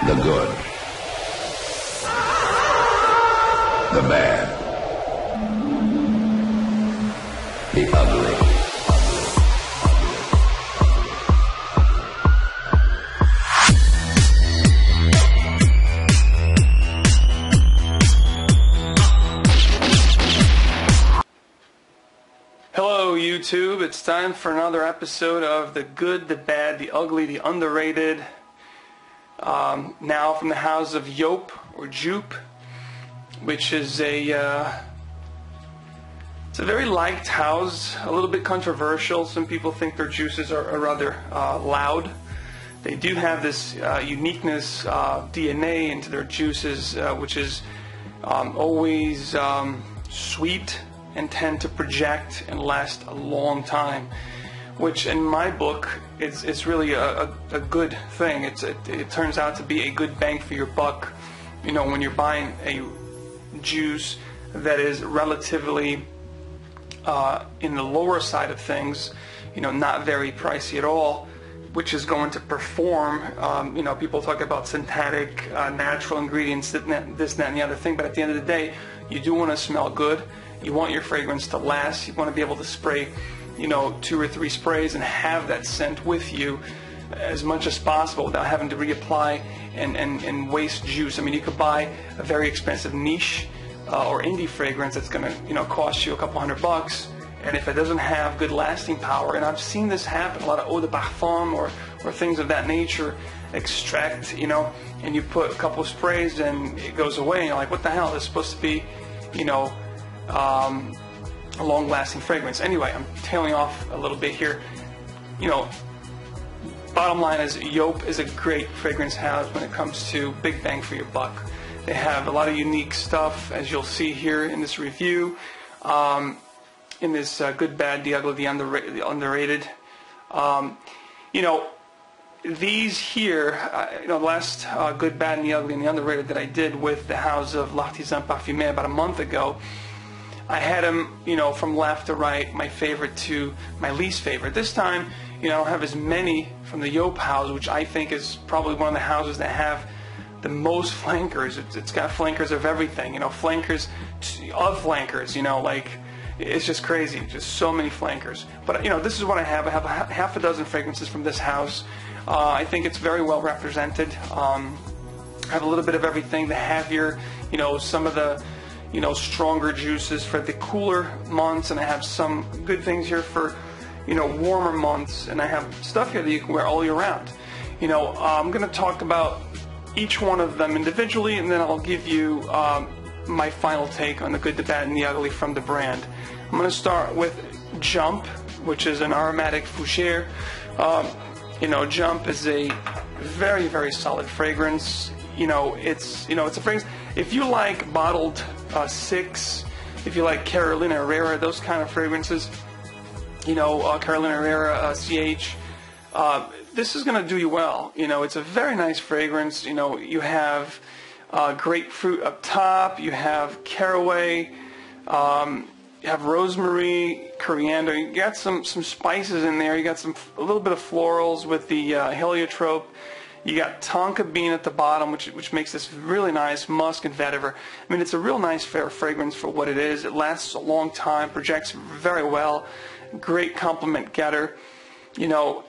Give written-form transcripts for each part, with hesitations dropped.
The good, the bad, the ugly. Hello YouTube, it's time for another episode of The Good, the Bad, the Ugly, the Underrated. Now from the house of Joop, or Joop, which is it's a very liked house, a little bit controversial. Some people think their juices are rather loud. They do have this uniqueness, DNA into their juices, which is always sweet and tend to project and last a long time, which in my book is really a good thing. It turns out to be a good bang for your buck, you know, when you're buying a juice that is relatively in the lower side of things, you know, not very pricey at all, which is going to perform. You know, people talk about synthetic, natural ingredients, this, that, and the other thing, but at the end of the day, you do want to smell good. You want your fragrance to last. You want to be able to spray, you know, 2 or 3 sprays and have that scent with you as much as possible without having to reapply and waste juice. I mean, you could buy a very expensive niche or indie fragrance that's going to, you know, cost you a couple $100, and if it doesn't have good lasting power, and I've seen this happen, a lot of eau de parfum or things of that nature, extract, you know, and you put a couple of sprays and it goes away, and you're like, what the hell? It's supposed to be, you know, a long-lasting fragrance. Anyway, I'm tailing off a little bit here. You know, bottom line is Joop is a great fragrance house when it comes to big bang for your buck. They have a lot of unique stuff, as you'll see here in this review, in this good, bad, the ugly, the underrated. You know, these here, you know, the last good, bad, and the ugly, and the underrated that I did with the house of L'Artisan Parfumé about a month ago, I had them, you know, from left to right, my favorite to my least favorite. This time, you know, I don't have as many from the Joop house, which I think is probably one of the houses that have the most flankers. It's got flankers of everything, you know, flankers of flankers, you know, like, it's just crazy, just so many flankers. But, you know, this is what I have. I have half a dozen fragrances from this house. I think it's very well represented. I have a little bit of everything, the heavier, you know, some of the, you know, stronger juices for the cooler months, and I have some good things here for, you know, warmer months, and I have stuff here that you can wear all year round. You know, I'm going to talk about each one of them individually, and then I'll give you my final take on the good, the bad, and the ugly from the brand. I'm going to start with Jump, which is an aromatic fougere. You know, Jump is a very, very solid fragrance. You know, it's a fragrance. If you like bottled Six, if you like Carolina Herrera, those kind of fragrances, you know, Carolina Herrera, CH, this is going to do you well. You know, it's a very nice fragrance. You know, you have grapefruit up top, you have caraway, you have rosemary, coriander, you got some spices in there, you got a little bit of florals with the heliotrope. You got tonka bean at the bottom, which makes this really nice, musk and vetiver. I mean, it's a real nice fair fragrance for what it is. It lasts a long time, projects very well, great compliment getter. You know,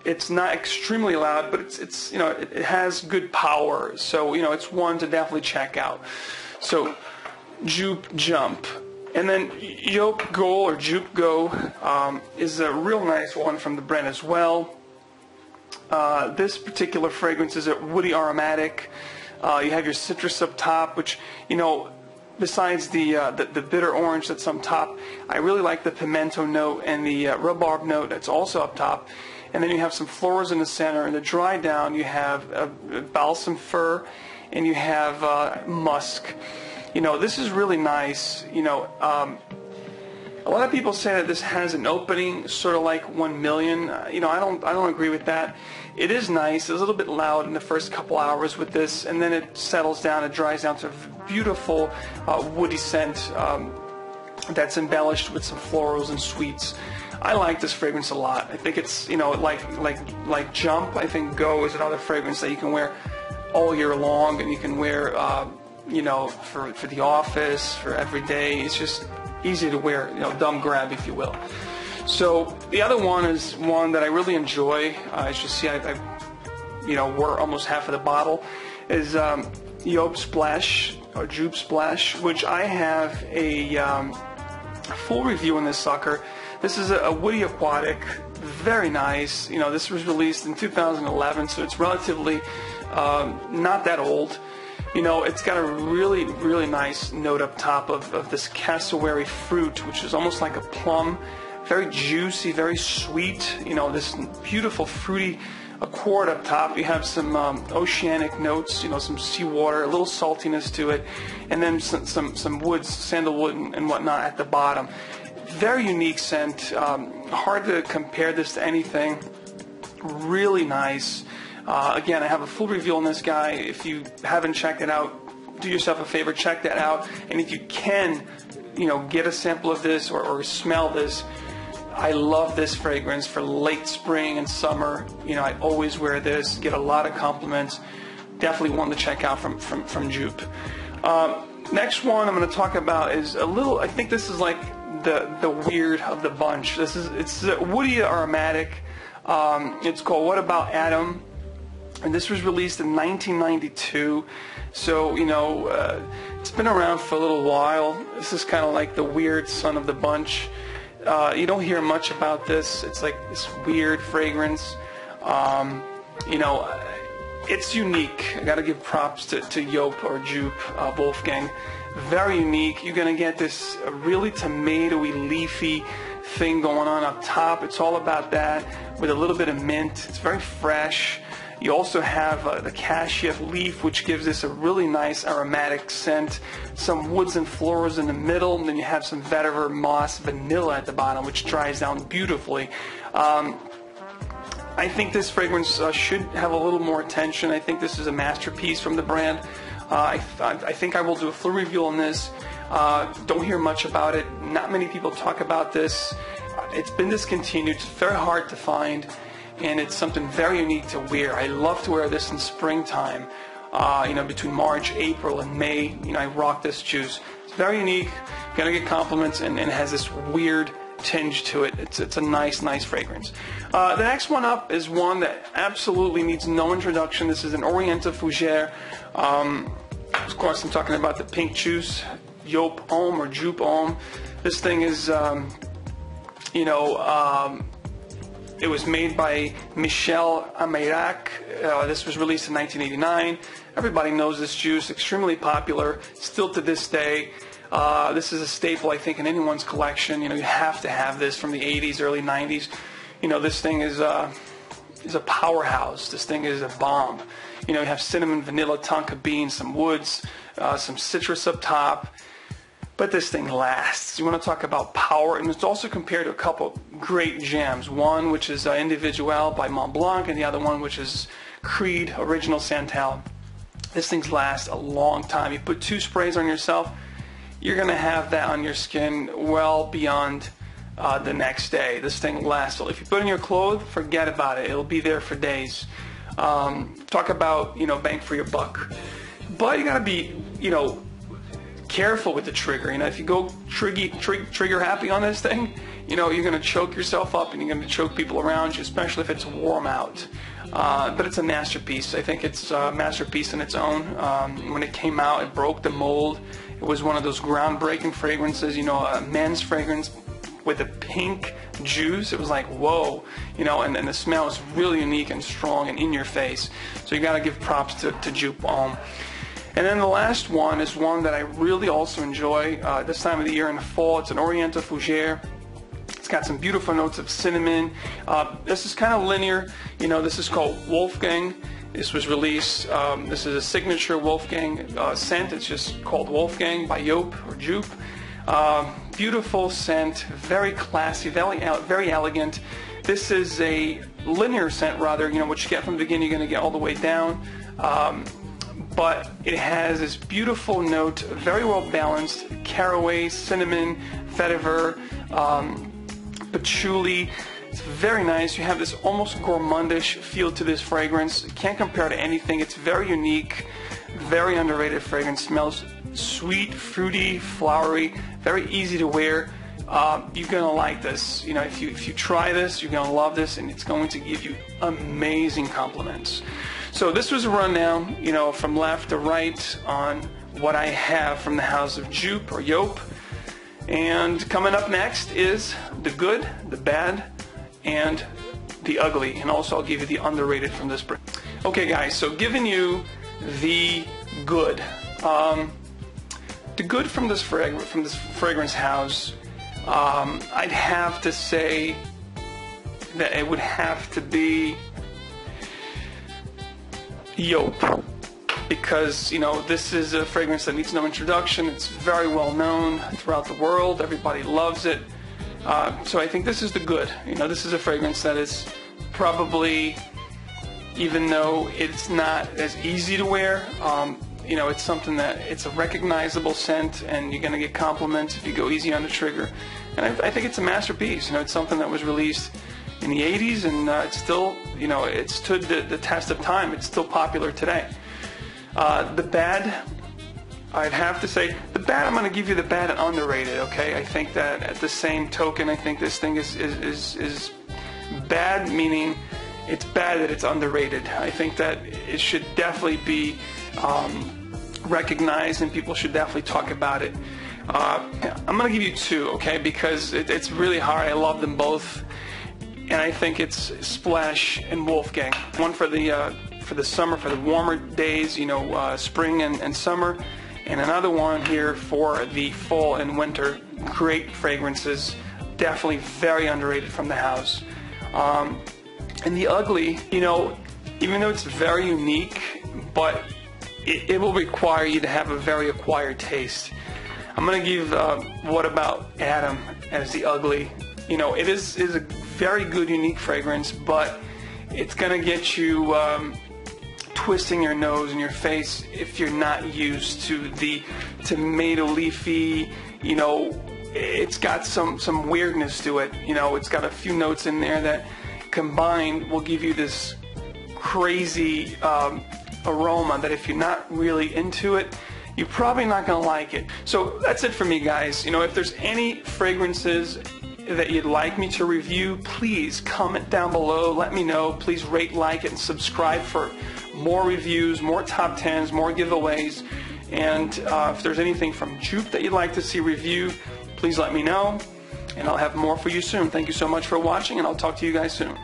it's not extremely loud, but it's you know, it has good power. So, you know, it's one to definitely check out. So, Joop Jump. And then Joop Go, or Joop Go, is a real nice one from the brand as well. This particular fragrance is a woody aromatic. You have your citrus up top, which, you know, besides the bitter orange that's on top, I really like the pimento note and the rhubarb note that's also up top. And then you have some florals in the center. In the dry down, you have balsam fir, and you have musk. You know, this is really nice. You know, a lot of people say that this has an opening sort of like 1 million. You know, I don't agree with that. It is nice. It's a little bit loud in the first couple hours with this, and then it settles down. It dries down to a beautiful woody scent that's embellished with some florals and sweets. I like this fragrance a lot. I think it's, you know, like Jump. I think Go is another fragrance that you can wear all year long, and you can wear, you know, for the office, for every day. It's just easy to wear, you know, dumb grab, if you will. So the other one is one that I really enjoy. As you see, I you know, wore almost half of the bottle. Is Joop Splash or Joop Splash, which I have a full review on this sucker. This is a woody aquatic, very nice. You know, this was released in 2011, so it's relatively not that old. You know, it's got a really, really nice note up top of this cassowary fruit, which is almost like a plum. Very juicy, very sweet. You know, this beautiful fruity accord up top. You have some oceanic notes, you know, some seawater, a little saltiness to it, and then some woods, sandalwood and whatnot at the bottom. Very unique scent. Hard to compare this to anything. Really nice. Again, I have a full review on this guy. If you haven't checked it out, do yourself a favor, check that out. And if you can, you know, get a sample of this or smell this. I love this fragrance for late spring and summer. You know, I always wear this, get a lot of compliments. Definitely one to check out from Joop. Next one I'm going to talk about is a little, I think this is like the weird of the bunch. It's a woody aromatic. It's called What About Adam? And this was released in 1992. So, you know, it's been around for a little while. This is kind of like the weird son of the bunch. You don't hear much about this. It's like this weird fragrance. You know, it's unique. I got to give props to Joop or Joop Wolfgang. Very unique. You're going to get this really tomatoey, leafy thing going on up top. It's all about that with a little bit of mint. It's very fresh. You also have the cassia leaf, which gives this a really nice aromatic scent. Some woods and florals in the middle, and then you have some vetiver, moss, vanilla at the bottom, which dries down beautifully. I think this fragrance should have a little more attention. I think this is a masterpiece from the brand. I think I will do a full review on this. Don't hear much about it. Not many people talk about this. It's been discontinued. It's very hard to find. And it's something very unique to wear. I love to wear this in springtime. You know, between March, April, and May, you know, I rock this juice. It's very unique. You're gonna get compliments, and it has this weird tinge to it. It's a nice fragrance. The next one up is one that absolutely needs no introduction. This is an Oriental Fougere. Of course, I'm talking about the pink juice, Joop Homme or Joop Homme. This thing is, you know, it was made by Michel Amirac. This was released in 1989. Everybody knows this juice, extremely popular, still to this day. This is a staple, I think, in anyone's collection. You know, you have to have this from the 80s, early 90s. You know, this thing is a powerhouse. This thing is a bomb. You know, you have cinnamon, vanilla, tonka bean, some woods, some citrus up top. But this thing lasts. You want to talk about power, and it's also compared to a couple great jams. One which is Individual by Mont Blanc, and the other one which is Creed Original Santal. This thing lasts a long time. You put 2 sprays on yourself, you're going to have that on your skin well beyond the next day. This thing lasts. If you put it in your clothes, forget about it. It'll be there for days. Talk about, you know, bang for your buck. But you got to be, you know, careful with the trigger. You know, if you go trigger happy on this thing, you know, you're going to choke yourself up, and you're going to choke people around you, especially if it's warm out. But it's a masterpiece. I think it's a masterpiece in its own. When it came out, it broke the mold. It was one of those groundbreaking fragrances, you know, a men's fragrance with a pink juice. It was like, whoa, you know, and the smell is really unique and strong and in your face. So you got to give props to Joop Homme. And then the last one is one that I really also enjoy this time of the year in the fall. It's an Oriental Fougere. It's got some beautiful notes of cinnamon. This is kind of linear. You know, this is called Wolfgang. This was released. This is a signature Wolfgang scent. It's just called Wolfgang by Joop or Joop. Beautiful scent, very classy, very elegant. This is a linear scent, rather. You know, what you get from the beginning, you're going to get all the way down. But it has this beautiful note, very well balanced, caraway, cinnamon, vetiver, patchouli, It's very nice. You have this almost gourmandish feel to this fragrance. You can't compare to anything. It's very unique, very underrated fragrance. Smells sweet, fruity, flowery, very easy to wear. You're gonna like this. You know, if you try this, you're gonna love this, and it's going to give you amazing compliments. So this was a rundown, you know, from left to right on what I have from the house of Joop or Joop. And coming up next is the good, the bad, and the ugly. And also I'll give you the underrated from this brand. Okay guys, so giving you the good. The good from this fragrance house, I'd have to say that it would have to be Joop, because you know this is a fragrance that needs no introduction. It's very well known throughout the world. Everybody loves it. So I think this is the good. You know, this is a fragrance that is probably, even though it's not as easy to wear, you know, it's something that it's a recognizable scent, and you're gonna get compliments if you go easy on the trigger. And I think it's a masterpiece. You know, it's something that was released in the 80s, and it's still, you know, it stood the test of time. It's still popular today. The bad, I'd have to say, the bad, I'm going to give you the bad and underrated, okay? I think that at the same token, I think this thing is bad, meaning it's bad that it's underrated. I think that it should definitely be recognized, and people should definitely talk about it. I'm going to give you two, okay? Because it's really hard. I love them both. And I think it's Splash and Wolfgang. One for the summer, for the warmer days, you know, spring and summer, and another one here for the fall and winter. Great fragrances, definitely very underrated from the house. And the ugly, you know, even though it's very unique, but it will require you to have a very acquired taste. I'm gonna give What About Adam as the ugly. You know, it is a very good, unique fragrance, but it's gonna get you twisting your nose and your face if you're not used to the tomato leafy. You know, it's got some weirdness to it. You know, it's got a few notes in there that combined will give you this crazy aroma that if you're not really into it, you're probably not gonna like it. So that's it for me, guys. You know, if there's any fragrances that you'd like me to review, please comment down below. Let me know. Please rate, like it, and subscribe for more reviews, more top 10s, more giveaways. And if there's anything from Joop that you'd like to see reviewed, please let me know, and I'll have more for you soon. Thank you so much for watching, and I'll talk to you guys soon.